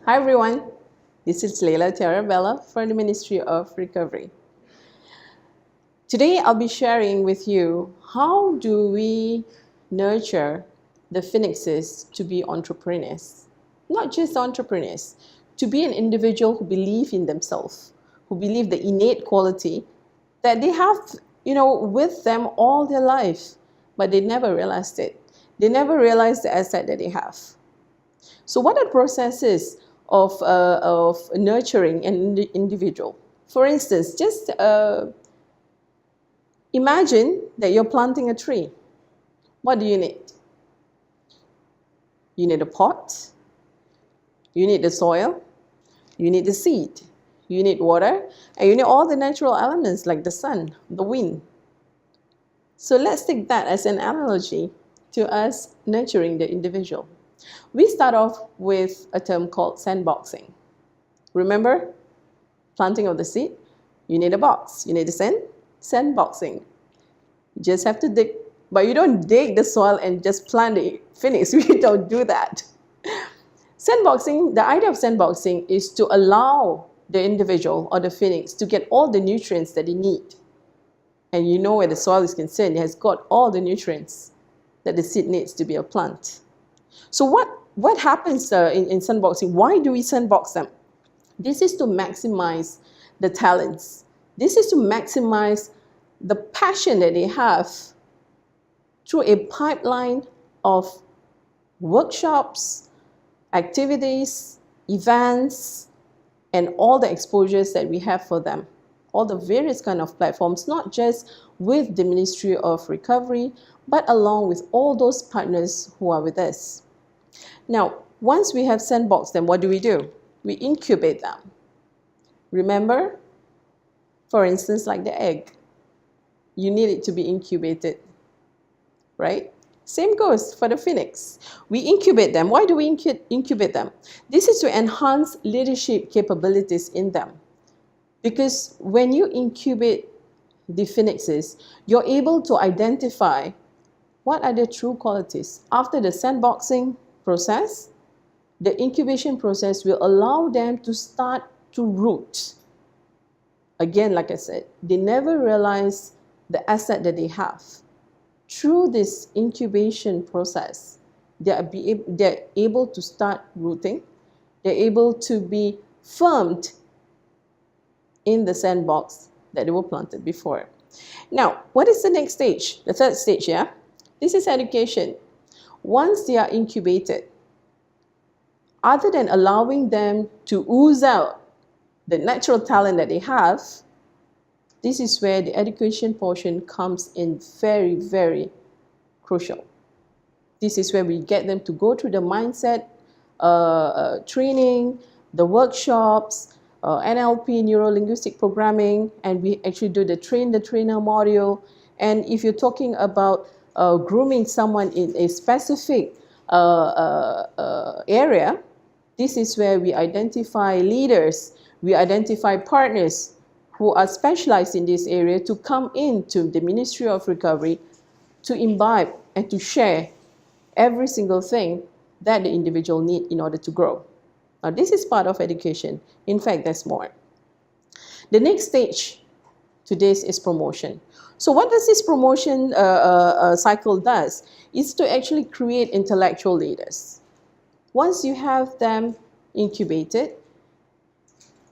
Hi everyone, this is Leila Terabella from the Ministry of Recovery. Today I'll be sharing with you how do we nurture the phoenixes to be entrepreneurs. Not just entrepreneurs, to be an individual who believe in themselves, who believe the innate quality that they have, with them all their life, but they never realized it. They never realized the asset that they have. So what are the processes of nurturing an individual? For instance, just imagine that you're planting a tree. What do you need? You need a pot, you need the soil, you need the seed, you need water, and you need all the natural elements like the sun, the wind. So let's take that as an analogy to us nurturing the individual. We start off with a term called sandboxing. Remember, planting of the seed, you need a box, you need the sand, sandboxing. You just have to dig, but you don't dig the soil and just plant the phoenix. We don't do that. Sandboxing, the idea of sandboxing is to allow the individual or the phoenix to get all the nutrients that they need. And you know where the soil is concerned, it has got all the nutrients that the seed needs to be a plant. So what happens in sandboxing? Why do we sandbox them? This is to maximize the talents. This is to maximize the passion that they have through a pipeline of workshops, activities, events, and all the exposures that we have for them. All the various kind of platforms, not just with the Ministry of Recovery, but along with all those partners who are with us. Now, once we have sandboxed them, what do? We incubate them. Remember, for instance, like the egg, you need it to be incubated, right? Same goes for the phoenix. We incubate them. Why do we incubate them? This is to enhance leadership capabilities in them. Because when you incubate the phoenixes, you're able to identify what are their true qualities. After the sandboxing process, the incubation process will allow them to start to root. Again, like I said, they never realize the asset that they have. Through this incubation process, they're able to start rooting. They're able to be firmed in the sandbox that they were planted before. Now, what is the next stage? The third stage, yeah? This is education. Once they are incubated, other than allowing them to ooze out the natural talent that they have, this is where the education portion comes in very, very crucial. This is where we get them to go through the mindset training, the workshops, NLP, neuro-linguistic programming, and we actually do the train the trainer module. And if you're talking about grooming someone in a specific area, this is where we identify leaders, we identify partners who are specialized in this area to come into the Ministry of Recovery to imbibe and to share every single thing that the individual needs in order to grow. Now, this is part of education. In fact, there's more. The next stage to this is promotion. So what does this promotion cycle does? Is to actually create intellectual leaders. Once you have them incubated,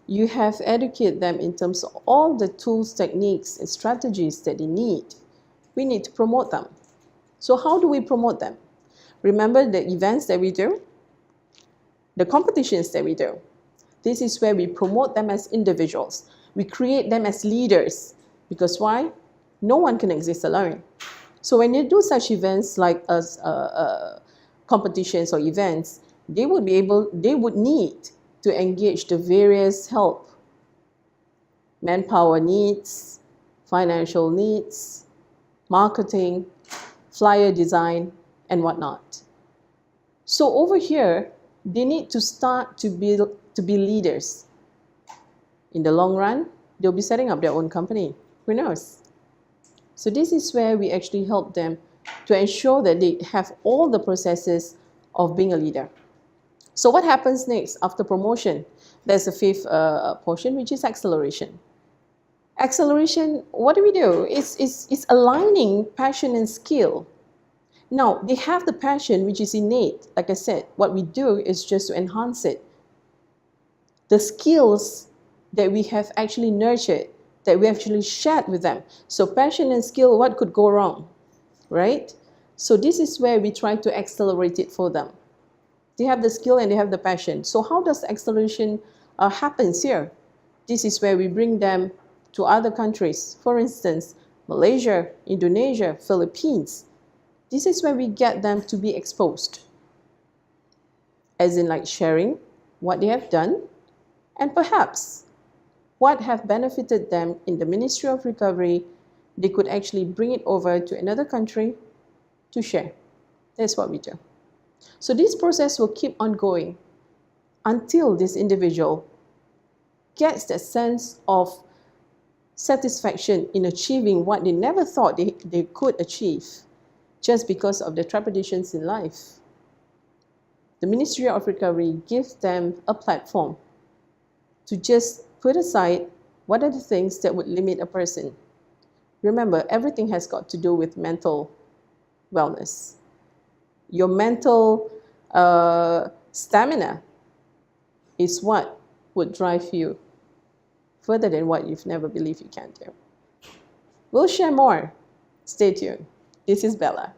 you have educated them in terms of all the tools, techniques, and strategies that they need. We need to promote them. So how do we promote them? Remember the events that we do? The competitions that we do. This is where we promote them as individuals. We create them as leaders. Because why? No one can exist alone. So when you do such events like competitions or events, they would need to engage the various help, manpower needs, financial needs, marketing, flyer design, and whatnot. So over here, they need to start to be leaders. In the long run, they'll be setting up their own company. Who knows? So this is where we actually help them to ensure that they have all the processes of being a leader. So what happens next after promotion? There's a fifth portion, which is acceleration. Acceleration, what do? It's aligning passion and skill. Now, they have the passion, which is innate. Like I said, what we do is just to enhance it. The skills that we have actually nurtured, that we actually shared with them. So passion and skill, what could go wrong, right? So this is where we try to accelerate it for them. They have the skill and they have the passion. So how does acceleration happens here? This is where we bring them to other countries. For instance, Malaysia, Indonesia, Philippines. This is where we get them to be exposed. As in like sharing what they have done and perhaps what have benefited them in the Ministry of Recovery. They could actually bring it over to another country to share. That's what we do. So this process will keep on going until this individual gets that sense of satisfaction in achieving what they never thought they could achieve just because of the trepidations in life. The Ministry of Recovery gives them a platform to just put aside what are the things that would limit a person. Remember, everything has got to do with mental wellness. Your mental stamina is what would drive you further than what you've never believed you can do. We'll share more. Stay tuned. This is Bella.